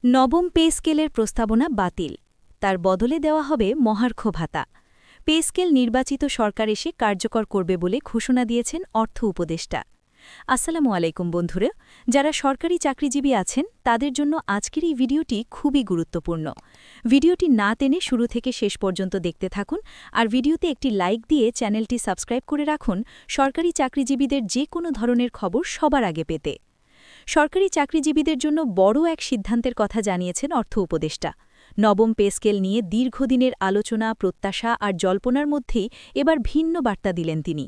নবম পে স্কেলের প্রস্তাবনা বাতিল, তার বদলে দেওয়া হবে মহার্ঘ ভাতা। পে স্কেল নির্বাচিত সরকার এসে কার্যকর করবে বলে ঘোষণা দিয়েছেন অর্থ উপদেষ্টা। আসসালামু আলাইকুম বন্ধুরা, যারা সরকারি চাকরিজীবী আছেন তাদের জন্য আজকের এই ভিডিওটি খুবই গুরুত্বপূর্ণ। ভিডিওটি না টেনে শুরু থেকে শেষ পর্যন্ত দেখতে থাকুন, আর ভিডিওতে একটি লাইক দিয়ে চ্যানেলটি সাবস্ক্রাইব করে রাখুন সরকারি চাকরিজীবীদের যে কোনো ধরনের খবর সবার আগে পেতে। সরকারি চাকরিজীবীদের জন্য বড় এক সিদ্ধান্তের কথা জানিয়েছেন অর্থ উপদেষ্টা। নবম পে স্কেল নিয়ে দীর্ঘদিনের আলোচনা, প্রত্যাশা আর জল্পনার মধ্যেই এবার ভিন্ন বার্তা দিলেন তিনি।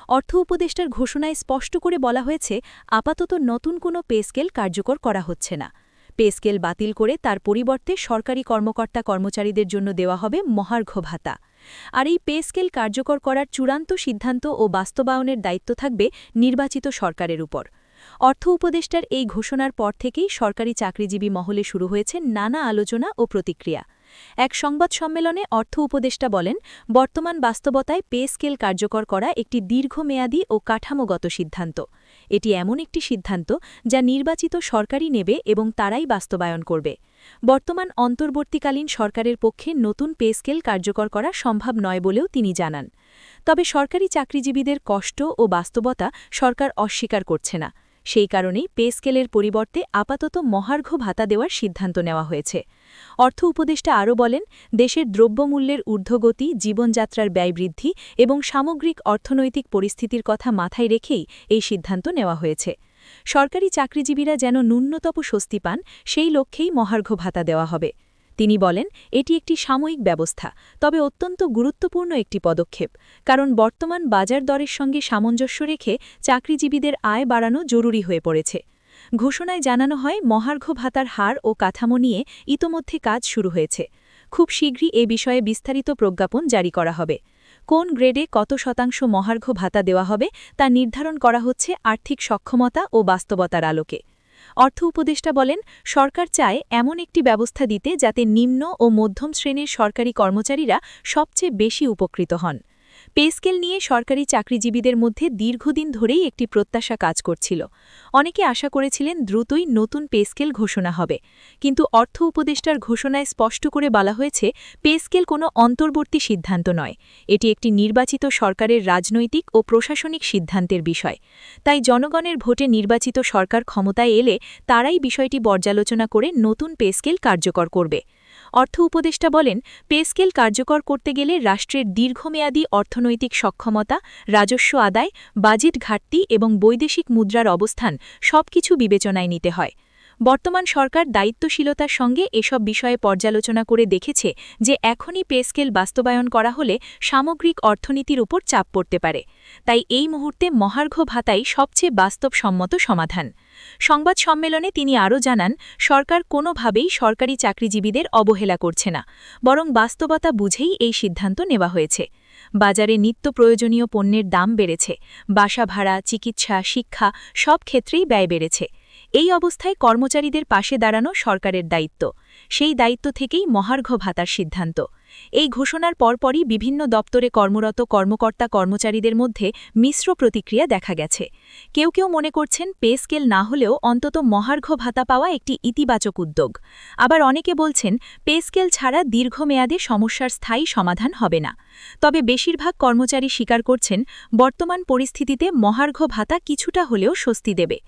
অর্থ উপদেষ্টার ঘোষণায় স্পষ্ট করে বলা হয়েছে, আপাতত নতুন কোনো পে স্কেল কার্যকর করা হচ্ছে না। পে স্কেল বাতিল করে তার পরিবর্তে সরকারি কর্মচারীদের জন্য দেওয়া হবে মহার্ঘ ভাতা। আর এই পে স্কেল কার্যকর করার চূড়ান্ত সিদ্ধান্ত ও বাস্তবায়নের দায়িত্ব থাকবে নির্বাচিত সরকারের উপর। অর্থ উপদেষ্টার এই ঘোষণার পর থেকেই সরকারি চাকরিজীবী মহলে শুরু হয়েছে নানা আলোচনা ও প্রতিক্রিয়া। এক সংবাদ সম্মেলনে অর্থ উপদেষ্টা বলেন, বর্তমান বাস্তবতায় পে স্কেল কার্যকর করা একটি দীর্ঘমেয়াদী ও কাঠামোগত সিদ্ধান্ত। এটি এমন একটি সিদ্ধান্ত যা নির্বাচিত সরকারই নেবে এবং তারাই বাস্তবায়ন করবে। বর্তমান অন্তর্বর্তীকালীন সরকারের পক্ষে নতুন পে স্কেল কার্যকর করা সম্ভব নয় বলেও তিনি জানান। তবে সরকারি চাকরিজীবীদের কষ্ট ও বাস্তবতা সরকার অস্বীকার করছে না। সেই কারণেই পে স্কেলের পরিবর্তে আপাতত মহার্ঘ ভাতা দেওয়ার সিদ্ধান্ত নেওয়া হয়েছে। অর্থ উপদেষ্টা আরও বলেন, দেশের দ্রব্যমূল্যের ঊর্ধ্বগতি, জীবনযাত্রার ব্যয় বৃদ্ধি এবং সামগ্রিক অর্থনৈতিক পরিস্থিতির কথা মাথায় রেখেই এই সিদ্ধান্ত নেওয়া হয়েছে। সরকারি চাকরিজীবীরা যেন ন্যূনতম স্বস্তি পান, সেই লক্ষ্যেই মহার্ঘ ভাতা দেওয়া হবে। তিনি বলেন, এটি একটি সাময়িক ব্যবস্থা, তবে অত্যন্ত গুরুত্বপূর্ণ একটি পদক্ষেপ, কারণ বর্তমান বাজার দরের সঙ্গে সামঞ্জস্য রেখে চাকরিজীবীদের আয় বাড়ানো জরুরি হয়ে পড়েছে। ঘোষণায় জানানো হয়, মহার্ঘ ভাতার হার ও কাঠামো নিয়ে ইতোমধ্যে কাজ শুরু হয়েছে। খুব শীঘ্রই এ বিষয়ে বিস্তারিত প্রজ্ঞাপন জারি করা হবে। কোন গ্রেডে কত শতাংশ মহার্ঘ ভাতা দেওয়া হবে তা নির্ধারণ করা হচ্ছে আর্থিক সক্ষমতা ও বাস্তবতার আলোকে। অর্থ উপদেষ্টা বলেন, সরকার চায় এমন একটি ব্যবস্থা দিতে যাতে নিম্ন ও মধ্যম শ্রেণীর সরকারি কর্মচারীরা সবচেয়ে বেশি উপকৃত হন। পে স্কেল নিয়ে সরকারি চাকরিজীবীদের মধ্যে দীর্ঘদিন ধরেই একটি প্রত্যাশা কাজ করছিল। অনেকে আশা করেছিলেন দ্রুতই নতুন পে স্কেল ঘোষণা হবে, কিন্তু অর্থ উপদেষ্টার ঘোষণায় স্পষ্ট করে বলা হয়েছে, পে স্কেল কোনো অন্তর্বর্তী সিদ্ধান্ত নয়, এটি একটি নির্বাচিত সরকারের রাজনৈতিক ও প্রশাসনিক সিদ্ধান্তের বিষয়। তাই জনগণের ভোটে নির্বাচিত সরকার ক্ষমতায় এলে তারাই বিষয়টি পর্যালোচনা করে নতুন পে স্কেল কার্যকর করবে। অর্থ উপদেষ্টা বলেন, পে স্কেল কার্যকর করতে গেলে রাষ্ট্রের দীর্ঘমেয়াদী অর্থনৈতিক সক্ষমতা, রাজস্ব আদায়, বাজেট ঘাটতি এবং বৈদেশিক মুদ্রার অবস্থান সবকিছু বিবেচনায় নিতে হয়। বর্তমান সরকার দায়িত্বশীলতার সঙ্গে এসব বিষয়ে পর্যালোচনা করে দেখেছে যে এখনই পে স্কেল বাস্তবায়ন করা হলে সামগ্রিক অর্থনীতির উপর চাপ পড়তে পারে। তাই এই মুহূর্তে মহার্ঘ ভাতাই সবচেয়ে বাস্তবসম্মত সমাধান। সংবাদ সম্মেলনে তিনি আরও জানান, সরকার কোনোভাবেই সরকারি চাকরিজীবীদের অবহেলা করছে না, বরং বাস্তবতা বুঝেই এই সিদ্ধান্ত নেওয়া হয়েছে। বাজারে নিত্য প্রয়োজনীয় পণ্যের দাম বেড়েছে, বাসা ভাড়া, চিকিৎসা, শিক্ষা সব ক্ষেত্রেই ব্যয় বেড়েছে। এই অবস্থায় কর্মচারীদের পাশে দাঁড়ানো সরকারের দায়িত্ব। সেই দায়িত্ব থেকেই মহার্ঘ ভাতার সিদ্ধান্ত। এই ঘোষণার পরপরই বিভিন্ন দপ্তরে কর্মরত কর্মচারীদের মধ্যে মিশ্র প্রতিক্রিয়া দেখা গেছে। কেউ কেউ মনে করছেন, পে স্কেল না হলেও অন্তত মহার্ঘ ভাতা পাওয়া একটি ইতিবাচক উদ্যোগ। আবার অনেকে বলছেন, পে স্কেল ছাড়া দীর্ঘমেয়াদে সমস্যার স্থায়ী সমাধান হবে না। তবে বেশিরভাগ কর্মচারী স্বীকার করছেন, বর্তমান পরিস্থিতিতে মহার্ঘ ভাতা কিছুটা হলেও স্বস্তি দেবে।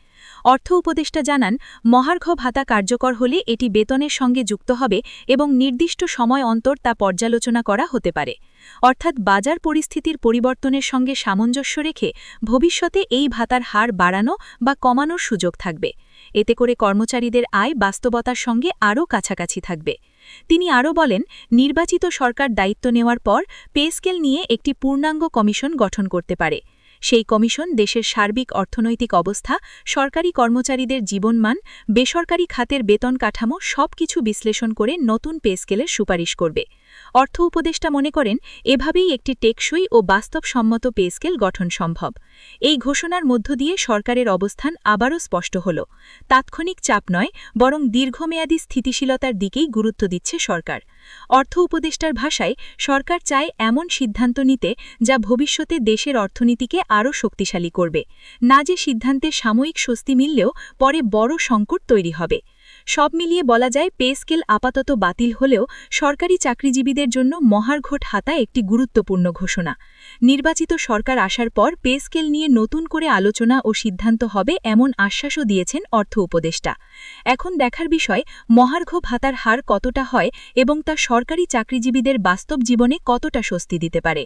অর্থ উপদেষ্টা জানান, মহার্ঘ ভাতা কার্যকর হলে এটি বেতনের সঙ্গে যুক্ত হবে এবং নির্দিষ্ট সময় অন্তর তা পর্যালোচনা করা হতে পারে। অর্থাৎ বাজার পরিস্থিতির পরিবর্তনের সঙ্গে সামঞ্জস্য রেখে ভবিষ্যতে এই ভাতার হার বাড়ানো বা কমানোর সুযোগ থাকবে। এতে করে কর্মচারীদের আয় বাস্তবতার সঙ্গে আরও কাছাকাছি থাকবে। তিনি আরও বলেন, নির্বাচিত সরকার দায়িত্ব নেওয়ার পর পে স্কেল নিয়ে একটি পূর্ণাঙ্গ কমিশন গঠন করতে পারে। সেই কমিশন দেশের সার্বিক অর্থনৈতিক অবস্থা, সরকারি কর্মচারীদের জীবনমান, বেসরকারি খাতের বেতন কাঠামো সবকিছু বিশ্লেষণ করে নতুন পে স্কেলের সুপারিশ করবে। অর্থ উপদেষ্টা মনে করেন, এভাবেই একটি টেকসই ও বাস্তবসম্মত পে স্কেল গঠন সম্ভব। এই ঘোষণার মধ্য দিয়ে সরকারের অবস্থান আবারও স্পষ্ট হল। তাৎক্ষণিক চাপ নয়, বরং দীর্ঘমেয়াদী স্থিতিশীলতার দিকেই গুরুত্ব দিচ্ছে সরকার। অর্থ উপদেষ্টার ভাষায়, সরকার চায় এমন সিদ্ধান্ত নিতে যা ভবিষ্যতে দেশের অর্থনীতিকে আরও শক্তিশালী করবে, না যে সিদ্ধান্তে সাময়িক স্বস্তি মিললেও পরে বড় সংকট তৈরি হবে। সব মিলিয়ে বলা যায় পে স্কেল আপাতত বাতিল হলেও সরকারি চাকরিজীবীদের জন্য মহার্ঘ ভাতা একটি গুরুত্বপূর্ণ ঘোষণা। নির্বাচিত সরকার আসার পর পে স্কেল নিয়ে নতুন করে আলোচনা ও সিদ্ধান্ত হবে এমন আশ্বাসও দিয়েছেন অর্থ উপদেষ্টা। এখন দেখার বিষয় মহার্ঘ ভাতার হার কতটা হয় এবং তা সরকারি চাকরিজীবীদের বাস্তব জীবনে কতটা স্বস্তি দিতে পারে।